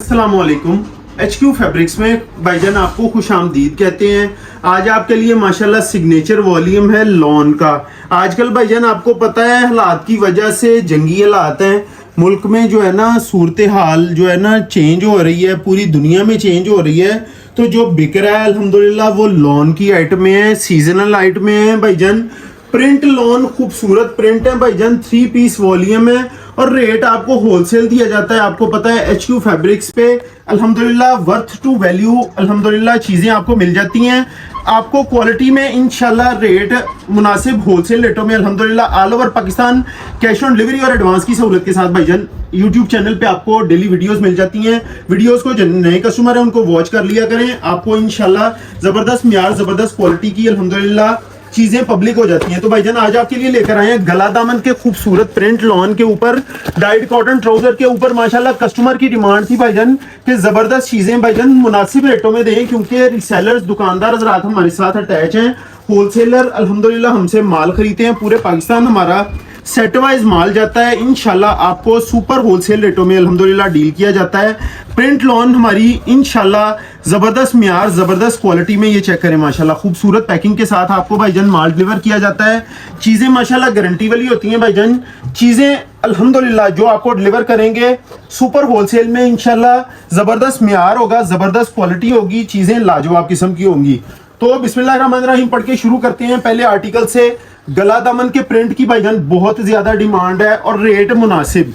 अस्सलामुअलैकुम। HQ fabrics में भाईजान आपको खुश आमदीद कहते हैं। आज आपके लिए माशाल्लाह सिग्नेचर वॉल्यूम है लॉन का। आजकल भाईजान आपको पता है हालात की वजह से जंगी हालात हैं मुल्क में, जो है ना सूरत हाल जो है ना चेंज हो रही है, पूरी दुनिया में चेंज हो रही है। तो जो बिक रहा है अल्हम्दुलिल्लाह वो लॉन की आइटमें हैं, सीजनल आइटमें हैं भाईजान। प्रिंट लॉन खूबसूरत प्रिंट है भाईजान, 3 पीस वॉल्यूम है और रेट आपको होलसेल दिया जाता है। आपको पता है HQ फैब्रिक्स पे अल्हम्दुलिल्लाह वर्थ टू वैल्यू अल्हम्दुलिल्लाह चीज़ें आपको मिल जाती हैं। आपको क्वालिटी में इंशाल्लाह रेट मुनासिब होलसेल रेटों में अल्हम्दुलिल्लाह all over Pakistan cash on delivery और एडवांस की सहूलत के साथ भाईजान यूट्यूब चैनल पे आपको डेली वीडियोस मिल जाती हैं। वीडियोस को जो नए कस्टमर हैं उनको वॉच कर लिया करें। आपको इंशाल्लाह ज़बरदस्त म्यार ज़बरदस्त क्वालिटी की अल्हम्दुलिल्लाह चीजें पब्लिक हो जाती हैं। तो भाईजान आज आपके लिए लेकर आए हैं गला दामन के खूबसूरत प्रिंट लॉन के ऊपर, डाइड कॉटन ट्राउजर के ऊपर। माशाल्लाह कस्टमर की डिमांड थी भाईजान कि जबरदस्त चीजें भाईजान मुनासिब रेटों में दें, क्योंकि रिसेलर्स दुकानदार हजरात हमारे साथ अटैच हैं। होलसेलर अल्हम्दुलिल्लाह हमसे माल खरीदते हैं, पूरे पाकिस्तान हमारा सेट वाइज माल जाता है। इंशाल्लाह आपको सुपर होलसेल रेटों में अल्हम्दुलिल्लाह डील किया जाता है। प्रिंट लॉन हमारी इंशाल्लाह जबरदस्त म्यार जबरदस्त क्वालिटी में, ये चेक करें माशाल्लाह खूबसूरत पैकिंग के साथ आपको भाईजान माल डिलीवर किया जाता है। चीजें माशाल्लाह गारंटी वाली होती हैं भाईजान। चीजें अल्हम्दुलिल्लाह जो आपको डिलीवर करेंगे सुपर होलसेल में इंशाल्लाह जबरदस्त म्यार होगा, जबरदस्त क्वालिटी होगी, चीजें लाजवाब किस्म की होंगी। तो बिस्मिल्लाहिर्रहमानिर्रहीम पढ़ के शुरू करते हैं पहले आर्टिकल से। गला दामन के प्रिंट की भाईजान बहुत ज्यादा डिमांड है और रेट मुनासिब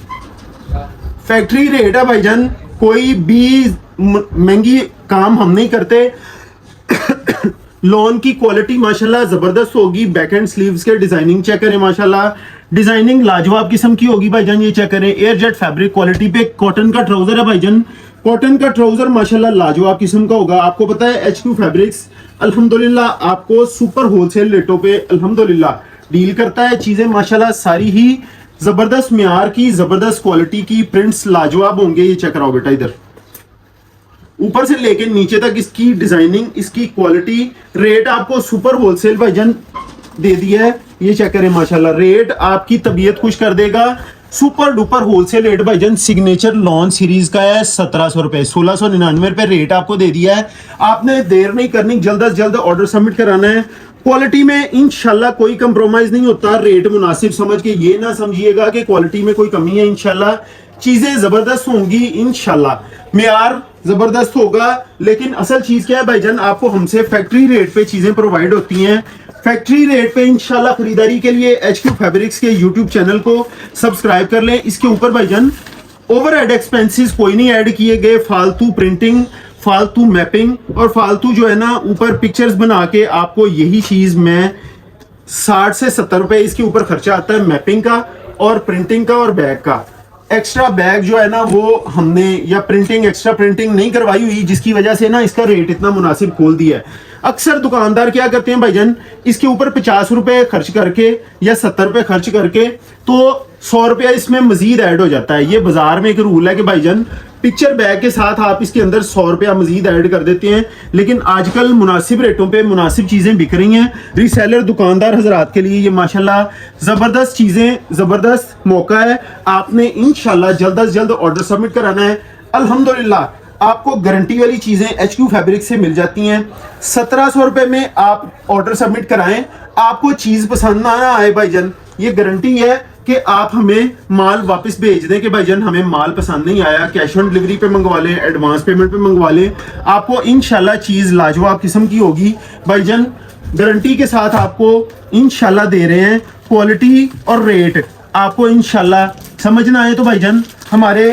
फैक्ट्री रेट है भाईजान, कोई भी महंगी काम हम नहीं करते। लॉन की क्वालिटी माशाल्लाह जबरदस्त होगी। बैक एंड स्लीव्स के डिजाइनिंग चेक करें माशाल्लाह, डिजाइनिंग लाजवाब किस्म की होगी भाईजान। ये चेक करें एयर जेट फैब्रिक क्वालिटी पे कॉटन का ट्राउजर है भाईजान। कॉटन का ट्राउजर माशाल्लाह लाजवाब किस्म का होगा। आपको पता है HQ फैब्रिक्स अल्हम्दुलिल्लाह आपको सुपर होलसेल रेटों पे अल्हम्दुलिल्लाह डील करता है। चीजें माशाल्लाह सारी ही जबरदस्त म्यार की, जबरदस्त क्वालिटी की, प्रिंट्स लाजवाब होंगे। ये चेक कराओ बेटा इधर, ऊपर से लेके नीचे तक इसकी डिजाइनिंग, इसकी क्वालिटी। रेट आपको सुपर होलसेल भाईजान दे दिया है। ये चेक करें माशाल्लाह, रेट आपकी तबीयत खुश कर देगा। सुपर डुपर होलसेल रेट भाईजान सिग्नेचर लॉन सीरीज का है 1700 रुपए, 1699 रुपए रेट आपको दे दिया है। आपने देर नहीं करनी, जल्द से जल्द ऑर्डर सबमिट कराना है। क्वालिटी में इंशाल्लाह कोई कंप्रोमाइज नहीं होता। रेट मुनासिब समझ के ये ना समझिएगा कि क्वालिटी में कोई कमी है। इंशाल्लाह चीजें जबरदस्त होंगी, इंशाल्लाह म्यार जबरदस्त होगा। लेकिन असल चीज क्या है भाईजान, आपको हमसे फैक्ट्री रेट पे चीजें प्रोवाइड होती हैं। फैक्ट्री रेट पे इंशाल्लाह खरीदारी के लिए HQ फैब्रिक्स के YouTube चैनल को सब्सक्राइब कर लें। इसके ऊपर भाईजान ओवर हेड एक्सपेंसेस कोई नहीं ऐड किए गए। फालतू प्रिंटिंग, फालतू मैपिंग और फालतू जो है ना ऊपर पिक्चर्स बना के आपको यही चीज में 60 से 70 रुपए इसके ऊपर खर्चा आता है मैपिंग का और प्रिंटिंग का और बैग का। एक्स्ट्रा बैग जो है ना वो हमने या प्रिंटिंग एक्स्ट्रा प्रिंटिंग नहीं करवाई हुई, जिसकी वजह से ना इसका रेट इतना मुनासिब खोल दिया है। अक्सर दुकानदार क्या करते हैं भाईजान, इसके ऊपर 50 रुपए खर्च करके या 70 रुपए खर्च करके तो 100 रुपया इसमें मजीद ऐड हो जाता है। ये बाजार में एक रूल है कि भाईजान पिक्चर बैग के साथ आप इसके अंदर 100 रुपया मजीद ऐड कर देते हैं। लेकिन आजकल मुनासिब रेटों पे मुनासिब चीजें बिक रही हैं। रीसेलर दुकानदार हजरात के लिए ये माशाल्लाह जबरदस्त चीजें, जबरदस्त मौका है। आपने इंशाल्लाह जल्द से जल्द ऑर्डर सबमिट कराना है। अल्हम्दुलिल्लाह आपको गारंटी वाली चीजें HQ फैब्रिक से मिल जाती हैं। 1700 रुपए में आप ऑर्डर सबमिट कराएं, आपको चीज पसंद ना आए भाईजान, ये गारंटी है कि आप हमें माल वापस भेज दें कि भाईजान हमें माल पसंद नहीं आया, कैश ऑन डिलीवरी पे मंगवा लें, एडवांस पेमेंट पे मंगवा लें। आपको इंशाल्लाह चीज लाजवाब किस्म की होगी भाईजान। गारंटी के साथ आपको इंशाल्लाह दे रहे हैं। क्वालिटी और रेट आपको इंशाल्लाह समझना है तो भाईजान हमारे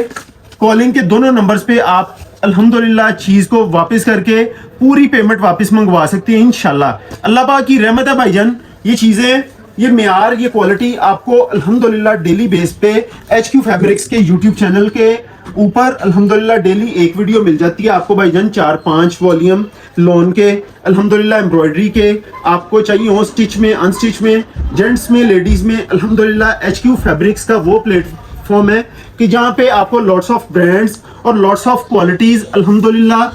कॉलिंग के दोनों नंबर्स पे आप अल्हम्दुलिल्लाह चीज को वापस करके पूरी पेमेंट वापस मंगवा सकते हैं इंशाल्लाह। अल्लाह पाक की रहमत है भाईजान। ये चीजें, ये म्यार, ये क्वालिटी आपको अल्हम्दुलिल्लाह डेली बेस पे HQ फैब्रिक्स के YouTube चैनल के ऊपर अल्हम्दुलिल्लाह डेली एक वीडियो मिल जाती है आपको भाईजान। 4-5 वॉल्यूम लॉन के अल्हम्दुलिल्लाह एम्ब्रॉयडरी के आपको चाहिए हो, स्टिच में, अनस्टिच में, जेंट्स में, लेडीज में। अल्हम्दुलिल्लाह HQ फैब्रिक्स का वो प्लेटफॉर्म है कि जहाँ पे आपको लॉट्स ऑफ ब्रांड्स और लॉट्स ऑफ क्वालिटीज अल्हम्दुलिल्लाह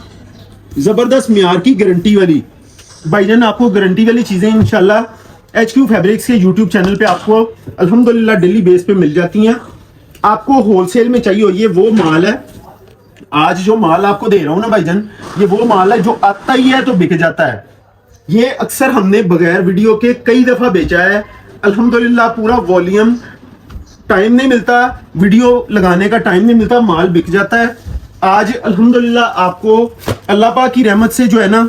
जबरदस्त म्यार की गारंटी वाली भाईजान, आपको गारंटी वाली चीजें इंशाल्लाह HQ फैब्रिक्स के YouTube चैनल पे आपको अल्हम्दुलिल्लाह डेली बेस पे मिल जाती हैं। आपको होलसेल में चाहिए हो, ये वो माल है आज जो माल आपको दे रहा हूं ना भाईजान, ये वो माल है जो आता ही है तो बिक जाता है। ये अक्सर हमने बगैर वीडियो के कई दफा बेचा है। अल्हम्दुलिल्लाह पूरा वॉल्यूम, टाइम नहीं मिलता, वीडियो लगाने का टाइम नहीं मिलता, माल बिक जाता है। आज अल्हम्दुलिल्लाह आपको अल्लाह पाक की रहमत से जो है ना,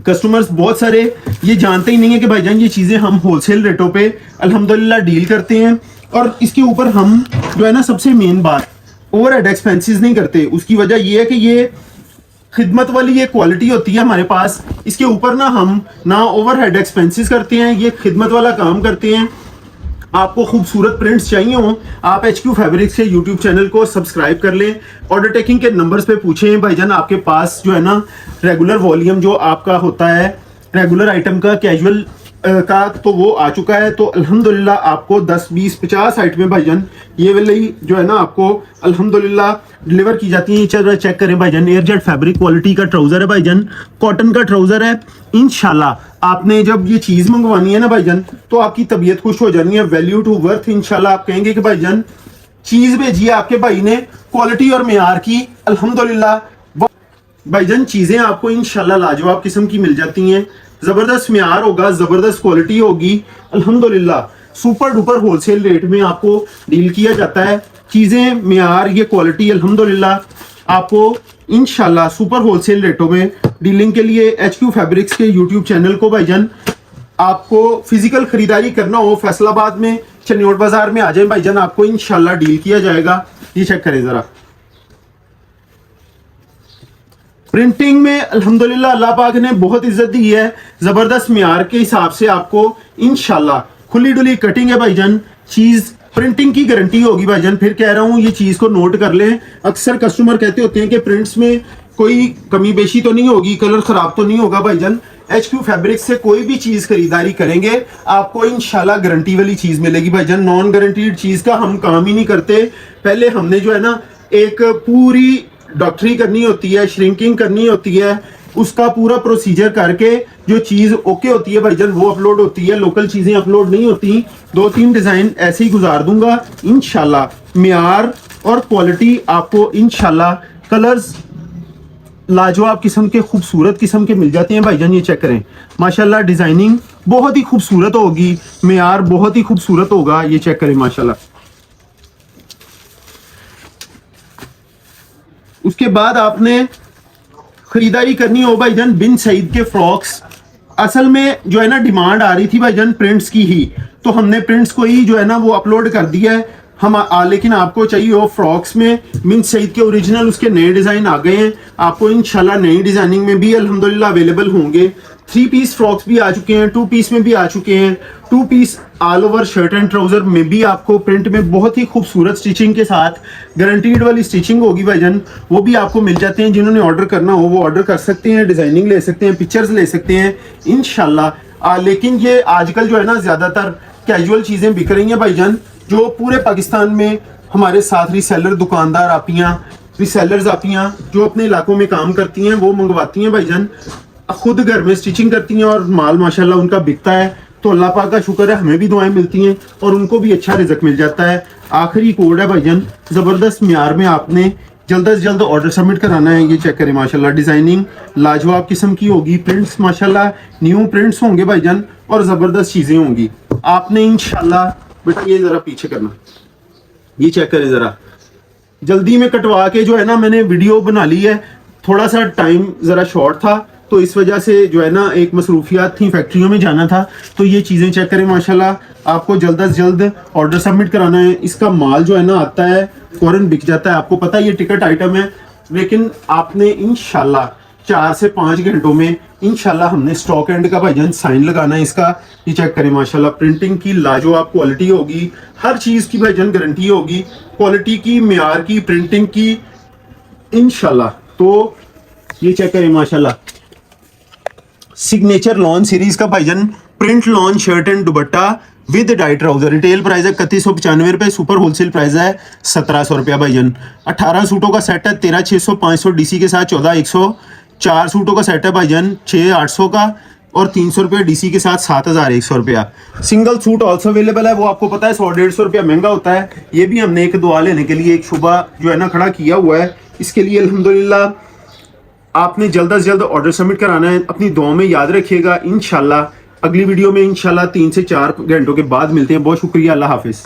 कस्टमर्स बहुत सारे ये जानते ही नहीं है कि भाईजान ये चीज़ें हम होलसेल रेटों पे अल्हम्दुलिल्लाह डील करते हैं। और इसके ऊपर हम जो है ना, सबसे मेन बात, ओवरहेड एक्सपेंसेस नहीं करते। उसकी वजह ये है कि ये खिदमत वाली ये क्वालिटी होती है हमारे पास। इसके ऊपर ना हम ना ओवरहेड एक्सपेंसेस करते हैं, ये खिदमत वाला काम करते हैं। आपको खूबसूरत प्रिंट्स चाहिए हो, आप HQ फैब्रिक्स के यूट्यूब चैनल को सब्सक्राइब कर लें। ऑर्डर टेकिंग के नंबर्स पे पूछें भाईजान, आपके पास जो है ना रेगुलर वॉल्यूम जो आपका होता है रेगुलर आइटम का, कैजुअल का, तो वो आ चुका है। तो अल्हम्दुलिल्लाह आपको 10 20 50 आइटमें भाईजान ये वाली जो है ना आपको अल्हम्दुलिल्लाह डिलीवर की जाती है। चलो चेक करें भाईजान, एयरजेट फैब्रिक क्वालिटी का ट्राउजर है भाईजान, कॉटन का ट्राउजर है। इंशाल्लाह आपने जब ये चीज मंगवानी है ना भाईजान, तो आपकी तबीयत खुश हो जानी है। वैल्यू टू वर्थ इंशाल्लाह आप कहेंगे कि भाईजान चीज भेजी है आपके भाई ने क्वालिटी और मेयार की। अल्हम्दुलिल्लाह भाईजान चीजें आपको इंशाल्लाह लाजवाब किस्म की मिल जाती हैं। जबरदस्त मेयार होगा, जबरदस्त क्वालिटी होगी। अल्हम्दुलिल्लाह सुपर डुपर होलसेल रेट में आपको डील किया जाता है। चीजें मेयार, ये क्वालिटी अल्हम्दुलिल्लाह आपको इंशाल्लाह सुपर होलसेल रेटों में डीलिंग के लिए HQ फैब्रिक्स के यूट्यूब चैनल को भाईजान, आपको फिजिकल खरीदारी करना हो फैसलाबाद में चन्योट बाजार में आ जाए भाईजान, आपको इंशाल्लाह डील किया जाएगा। ये चेक करें जरा, प्रिंटिंग में अल्हम्दुलिल्लाह अल्लाह पाक ने बहुत इज्जत दी है। जबरदस्त मेयार के हिसाब से आपको इंशाल्लाह खुली डुली कटिंग है भाईजान। चीज प्रिंटिंग की गारंटी होगी भाईजान। फिर कह रहा हूं ये चीज को नोट कर लें। अक्सर कस्टमर कहते होते हैं कि प्रिंट्स में कोई कमी बेशी तो नहीं होगी, कलर खराब तो नहीं होगा भाईजान। HQ फैब्रिक्स से कोई भी चीज खरीदारी करेंगे आपको इंशाल्लाह गारंटी वाली चीज मिलेगी भाईजान। नॉन गारंटीड चीज का हम काम ही नहीं करते। पहले हमने जो है ना एक पूरी डॉक्टरी करनी होती है, श्रिंकिंग करनी होती है, उसका पूरा प्रोसीजर करके जो चीज ओके होती है भाईजान वो अपलोड होती है। लोकल चीजें अपलोड नहीं होती। 2-3 डिजाइन ऐसे ही गुजार दूंगा इंशाल्लाह। मेयार और क्वालिटी आपको इंशाल्लाह, कलर्स लाजवाब किस्म के, खूबसूरत किस्म के मिल जाते हैं भाईजान। ये चेक करें माशाल्लाह, डिजाइनिंग बहुत ही खूबसूरत होगी, मेयार बहुत ही खूबसूरत होगा। ये चेक करें माशाल्लाह। उसके बाद आपने खरीदारी करनी हो भाईजान बिन सईद के फ्रॉक्स। असल में जो है ना डिमांड आ रही थी भाईजान प्रिंट्स की ही, तो हमने प्रिंट्स को ही जो है ना वो अपलोड कर दिया है हम। लेकिन आपको चाहिए हो फ्रॉक्स में बिन सईद के ओरिजिनल, उसके नए डिजाइन आ गए हैं। आपको इंशाल्लाह नई डिजाइनिंग में भी अल्हम्दुलिल्लाह अवेलेबल होंगे। 3 पीस फ्रॉक्स भी आ चुके हैं, 2 पीस में भी आ चुके हैं। 2 piece all over shirt and trouser में भी आपको प्रिंट में बहुत ही खूबसूरत स्टिचिंग के साथ, गारंटीड वाली स्टिचिंग होगी भाईजान, वो भी आपको मिल जाते हैं। जिन्होंने ऑर्डर करना हो वो ऑर्डर कर सकते हैं, डिजाइनिंग ले सकते हैं, पिक्चर्स ले सकते हैं इंशाल्लाह। लेकिन ये आजकल जो है ना ज्यादातर कैजुअल चीजें बिक रही हैं भाईजान, जो पूरे पाकिस्तान में हमारे साथ रीसेलर दुकानदार आपियाँ, रीसेलर्स आपियाँ जो अपने इलाकों में काम करती हैं वो मंगवाती हैं भाईजान, खुद घर में स्टिचिंग करती हैं और माल माशाल्लाह उनका बिकता है। तो अल्लाह पाक का शुक्र है, हमें भी दुआएं मिलती हैं और उनको भी अच्छा रिजक मिल जाता है। आखिरी कोड है भाईजान, जबरदस्त मेयार में आपने जल्द से जल्द ऑर्डर सबमिट कराना है। ये चेक करें माशाल्लाह, डिजाइनिंग लाजवाब किस्म की होगी, प्रिंट्स माशाल्लाह न्यू प्रिंट्स होंगे भाईजान और जबरदस्त चीजें होंगी। आपने इंशाल्लाह बेटा ये जरा पीछे करना, ये चेक करें जरा, जल्दी में कटवा के जो है ना मैंने वीडियो बना ली है। थोड़ा सा टाइम जरा शॉर्ट था तो इस वजह से जो है ना एक मसरूफियात थी, फैक्ट्रियों में जाना था। तो ये चीज़ें चेक करें माशाल्लाह, आपको जल्द से जल्द ऑर्डर सबमिट कराना है। इसका माल जो है ना आता है फौरन बिक जाता है। आपको पता है ये टिकट आइटम है, लेकिन आपने इंशाल्लाह 4 से 5 घंटों में इंशाल्लाह हमने स्टॉक एंड का भाईजान साइन लगाना है इसका। ये चेक करें माशाल्लाह, प्रिंटिंग की लाजवाब क्वालिटी होगी, हर चीज़ की भाईजान गारंटी होगी, क्वालिटी की, मेयार की, प्रिंटिंग की इंशाल्लाह। तो ये चेक करें माशाल्लाह, सिग्नेचर लॉन सीरीज का भाईजान print lawn shirt and dupatta with dye trouser. Retail price है 3195 रुपये, सुपर होलसेल प्राइस है 1700 रुपया भाईजान। 18 सूटों का सेट है 13600, 500 डीसी के साथ 14100। 4 सूटों का सेट है भाईजान 6800 का और 300 रुपये डीसी के साथ 7100 रुपया। सिंगल सूट ऑल्सो अवेलेबल है, वो आपको पता है 100-150 रुपया महंगा होता है। ये भी हमने एक दुआ लेने के लिए एक शुबा जो है ना खड़ा किया हुआ है, इसके लिए अल्हम्दुलिल्लाह आपने जल्द से जल्द ऑर्डर सबमिट कराना है। अपनी दुआ में याद रखिएगा। इंशाल्लाह अगली वीडियो में इंशाल्लाह 3 से 4 घंटों के बाद मिलते हैं। बहुत शुक्रिया, अल्लाह हाफिज।